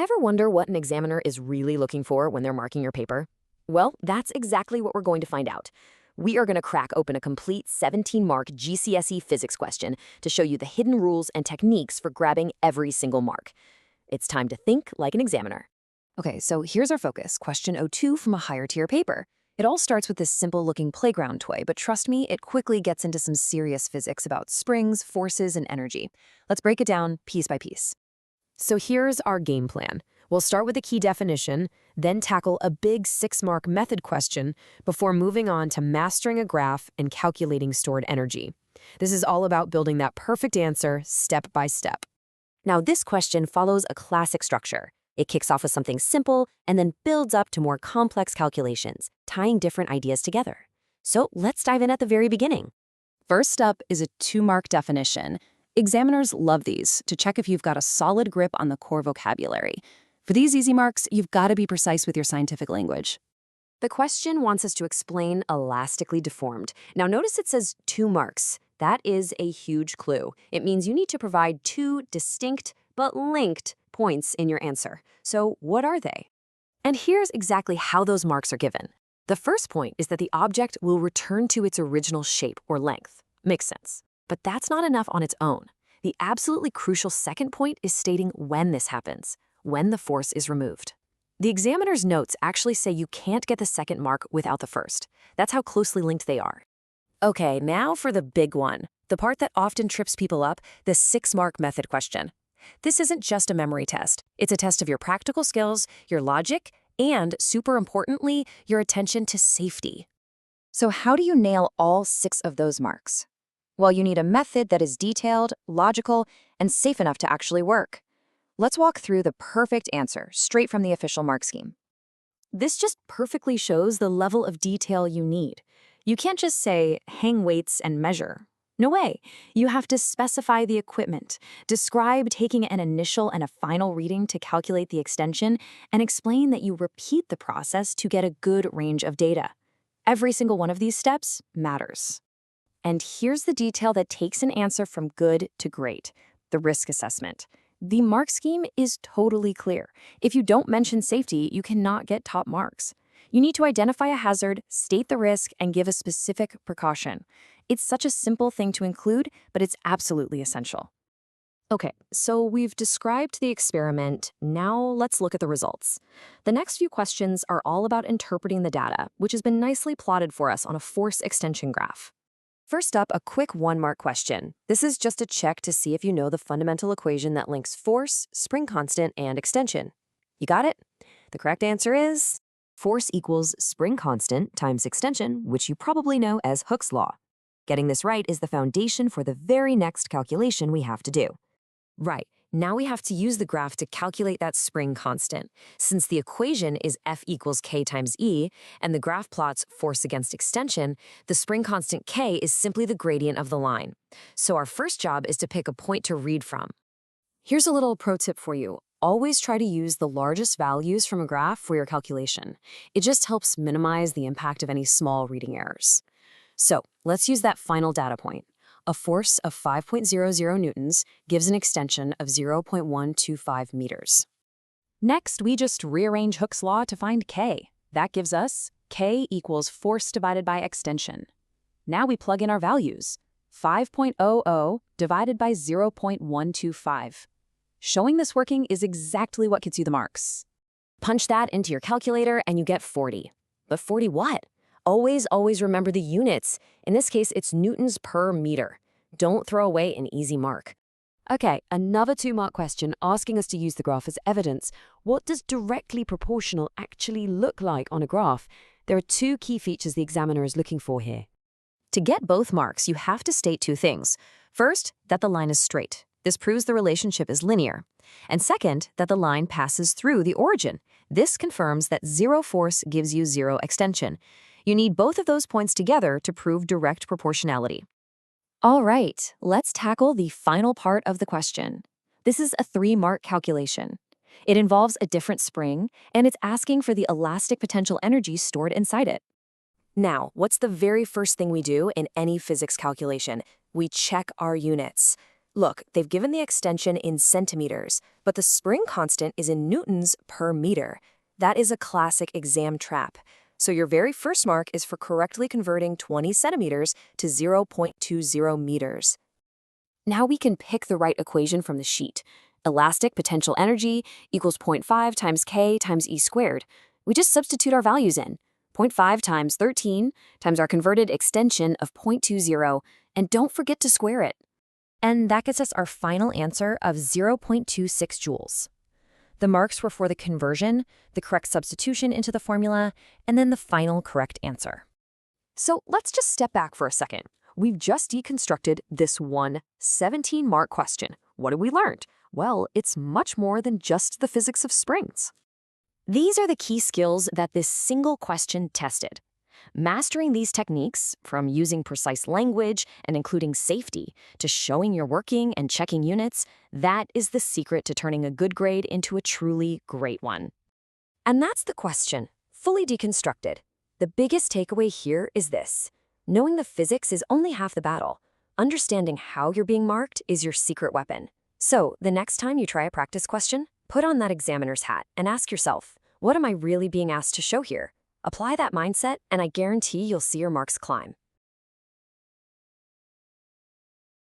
Ever wonder what an examiner is really looking for when they're marking your paper? Well, that's exactly what we're going to find out. We are going to crack open a complete 17-mark GCSE Physics question to show you the hidden rules and techniques for grabbing every single mark. It's time to think like an examiner. Okay, so here's our focus, question 02 from a higher tier paper. It all starts with this simple-looking playground toy, but trust me, it quickly gets into some serious physics about springs, forces, and energy. Let's break it down piece by piece. So here's our game plan. We'll start with a key definition, then tackle a big 6-mark method question before moving on to mastering a graph and calculating stored energy. This is all about building that perfect answer step by step. Now, this question follows a classic structure. It kicks off with something simple and then builds up to more complex calculations, tying different ideas together. So let's dive in at the very beginning. First up is a 2-mark definition. Examiners love these to check if you've got a solid grip on the core vocabulary. For these easy marks, you've got to be precise with your scientific language. The question wants us to explain elastically deformed. Now notice it says 2 marks. That is a huge clue. It means you need to provide 2 distinct but linked points in your answer. So what are they? And here's exactly how those marks are given. The first point is that the object will return to its original shape or length. Makes sense. But that's not enough on its own. The absolutely crucial second point is stating when this happens, when the force is removed. The examiner's notes actually say you can't get the second mark without the first. That's how closely linked they are. Okay, now for the big one, the part that often trips people up, the 6-mark method question. This isn't just a memory test. It's a test of your practical skills, your logic, and, super importantly, your attention to safety. So how do you nail all 6 of those marks? Well, you need a method that is detailed, logical, and safe enough to actually work. Let's walk through the perfect answer, straight from the official mark scheme. This just perfectly shows the level of detail you need. You can't just say, hang weights and measure. No way. You have to specify the equipment, describe taking an initial and a final reading to calculate the extension, and explain that you repeat the process to get a good range of data. Every single one of these steps matters. And here's the detail that takes an answer from good to great, the risk assessment. The mark scheme is totally clear. If you don't mention safety, you cannot get top marks. You need to identify a hazard, state the risk, and give a specific precaution. It's such a simple thing to include, but it's absolutely essential. Okay, so we've described the experiment. Now let's look at the results. The next few questions are all about interpreting the data, which has been nicely plotted for us on a force extension graph. First up, a quick 1-mark question. This is just a check to see if you know the fundamental equation that links force, spring constant, and extension. You got it? The correct answer is force equals spring constant times extension, which you probably know as Hooke's law. Getting this right is the foundation for the very next calculation we have to do. Right, now we have to use the graph to calculate that spring constant. Since the equation is F equals K times E, and the graph plots force against extension, the spring constant K is simply the gradient of the line. So our first job is to pick a point to read from. Here's a little pro tip for you. Always try to use the largest values from a graph for your calculation. It just helps minimize the impact of any small reading errors. So let's use that final data point. A force of 5.00 newtons gives an extension of 0.125 meters. Next, we just rearrange Hooke's law to find K. That gives us K equals force divided by extension. Now we plug in our values. 5.00 divided by 0.125. Showing this working is exactly what gets you the marks. Punch that into your calculator and you get 40. But 40 what? Always remember the units. In this case, it's newtons per meter. Don't throw away an easy mark. Okay, another 2-mark question asking us to use the graph as evidence. What does directly proportional actually look like on a graph? There are 2 key features the examiner is looking for here. To get both marks, you have to state 2 things. First, that the line is straight. This proves the relationship is linear. And second, that the line passes through the origin. This confirms that 0 force gives you 0 extension. You need both of those points together to prove direct proportionality. All right, let's tackle the final part of the question. This is a 3-mark calculation. It involves a different spring, and it's asking for the elastic potential energy stored inside it. Now, what's the very first thing we do in any physics calculation? We check our units. Look, they've given the extension in centimeters, but the spring constant is in newtons per meter. That is a classic exam trap. So your very first mark is for correctly converting 20 centimeters to 0.20 meters. Now we can pick the right equation from the sheet. Elastic potential energy equals 0.5 times k times e squared. We just substitute our values in. 0.5 times 13 times our converted extension of 0.20, and don't forget to square it. And that gets us our final answer of 0.26 joules. The marks were for the conversion, the correct substitution into the formula, and then the final correct answer. So let's just step back for a second. We've just deconstructed this one 17-mark question. What have we learned? Well, it's much more than just the physics of springs. These are the key skills that this single question tested. Mastering these techniques, from using precise language and including safety to showing you're working and checking units, that is the secret to turning a good grade into a truly great one. And that's the question, fully deconstructed. The biggest takeaway here is this. Knowing the physics is only half the battle. Understanding how you're being marked is your secret weapon. So, the next time you try a practice question, put on that examiner's hat and ask yourself, what am I really being asked to show here? Apply that mindset, and I guarantee you'll see your marks climb.